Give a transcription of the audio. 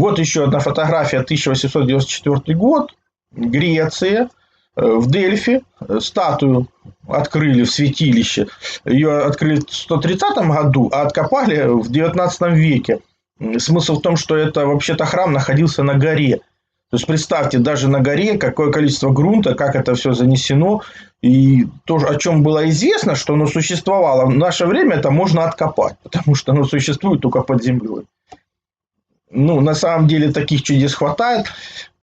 Вот еще одна фотография, 1894 год, Греция, в Дельфи, статую открыли в святилище. Ее открыли в 130 году, а откопали в 19 веке. Смысл в том, что это вообще-то храм находился на горе. То есть, представьте, даже на горе какое количество грунта, как это все занесено. И то, о чем было известно, что оно существовало, в наше время это можно откопать, потому что оно существует только под землей. Ну, на самом деле, таких чудес хватает.